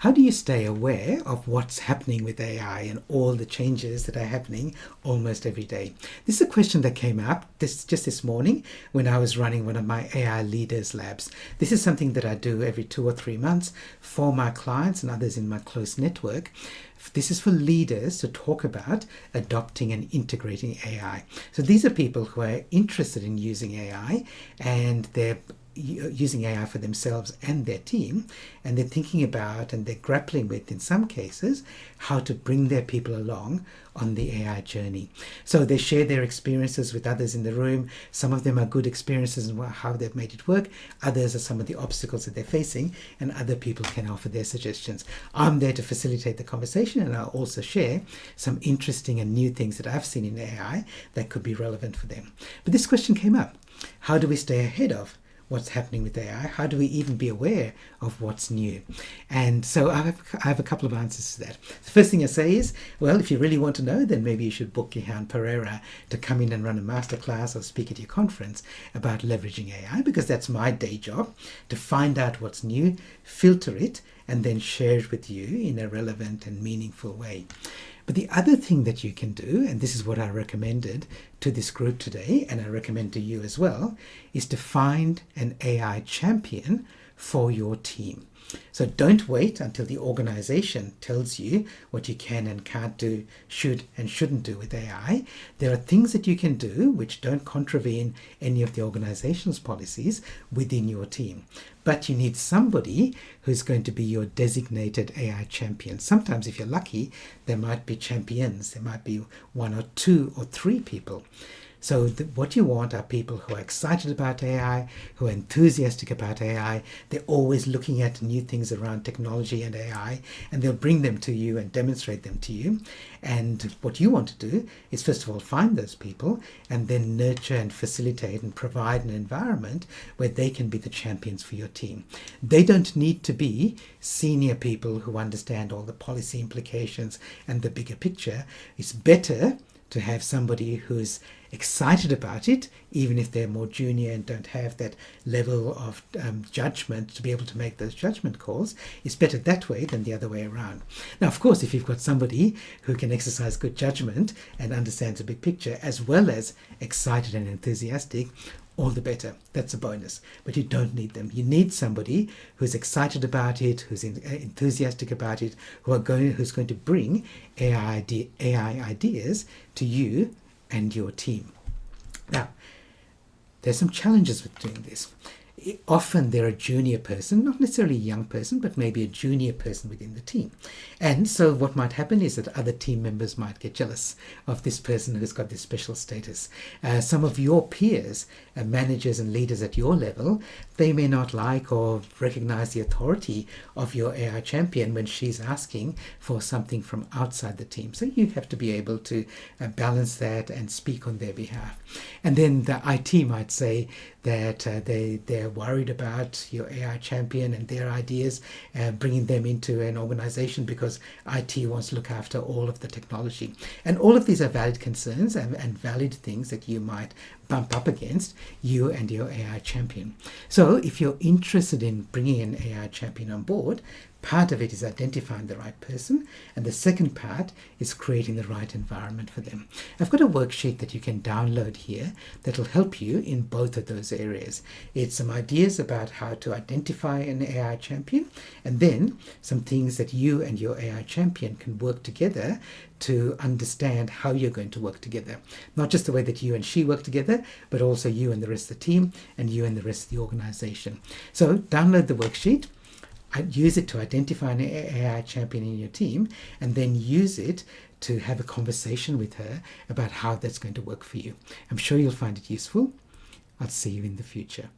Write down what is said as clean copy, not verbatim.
How do you stay aware of what's happening with AI and all the changes that are happening almost every day? This is a question that came up just this morning when I was running one of my AI Leaders Labs. This is something that I do every 2 or 3 months for my clients and others in my close network. This is for leaders to talk about adopting and integrating AI. So these are people who are interested in using AI, and they're using AI for themselves and their team, and they're thinking about and they're grappling with, in some cases, how to bring their people along on the AI journey. So they share their experiences with others in the room. Some of them are good experiences and how they've made it work. Others are some of the obstacles that they're facing, and other people can offer their suggestions. I'm there to facilitate the conversation, and I'll also share some interesting and new things that I've seen in AI that could be relevant for them. But this question came up. How do we stay ahead of what's happening with AI? How do we even be aware of what's new? And so I have a couple of answers to that. The first thing I say is, well, if you really want to know, then maybe you should book Gihan Perera to come in and run a masterclass or speak at your conference about leveraging AI, because that's my day job, to find out what's new, filter it, and then share it with you in a relevant and meaningful way. But the other thing that you can do, and this is what I recommended to this group today, and I recommend to you as well, is to find an AI champion for your team. So don't wait until the organization tells you what you can and can't do, should and shouldn't do with AI. There are things that you can do which don't contravene any of the organization's policies within your team. But you need somebody who's going to be your designated AI champion. Sometimes, if you're lucky, there might be champions. There might be 1 or 2 or 3 people. So what you want are people who are excited about AI, who are enthusiastic about AI. They're always looking at new things around technology and AI, and they'll bring them to you and demonstrate them to you. And what you want to do is, first of all, find those people and then nurture and facilitate and provide an environment where they can be the champions for your team. They don't need to be senior people who understand all the policy implications and the bigger picture. It's better to have somebody who's excited about it, even if they're more junior and don't have that level of judgment to be able to make those judgment calls. It's better that way than the other way around. Now, of course, if you've got somebody who can exercise good judgment and understands the big picture, as well as excited and enthusiastic, all the better. That's a bonus. But you don't need them. You need somebody who's excited about it, who's enthusiastic about it, who's going to bring AI ideas to you and your team. Now, there's some challenges with doing this. Often they're a junior person, not necessarily a young person, but maybe a junior person within the team. And so what might happen is that other team members might get jealous of this person who's got this special status. Some of your peers, managers and leaders at your level, they may not like or recognize the authority of your AI champion when she's asking for something from outside the team. So you have to be able to balance that and speak on their behalf. And then the IT might say that they're worried about your AI champion and their ideas, bringing them into an organization because IT wants to look after all of the technology. And all of these are valid concerns and valid things that you might bump up against, you and your AI champion. So if you're interested in bringing an AI champion on board, part of it is identifying the right person, and the second part is creating the right environment for them. I've got a worksheet that you can download here that will help you in both of those areas. It's some ideas about how to identify an AI champion, and then some things that you and your AI champion can work together to understand how you're going to work together. Not just the way that you and she work together, but also you and the rest of the team and you and the rest of the organization. So download the worksheet. Use it to identify an AI champion in your team, and then use it to have a conversation with her about how that's going to work for you. I'm sure you'll find it useful. I'll see you in the future.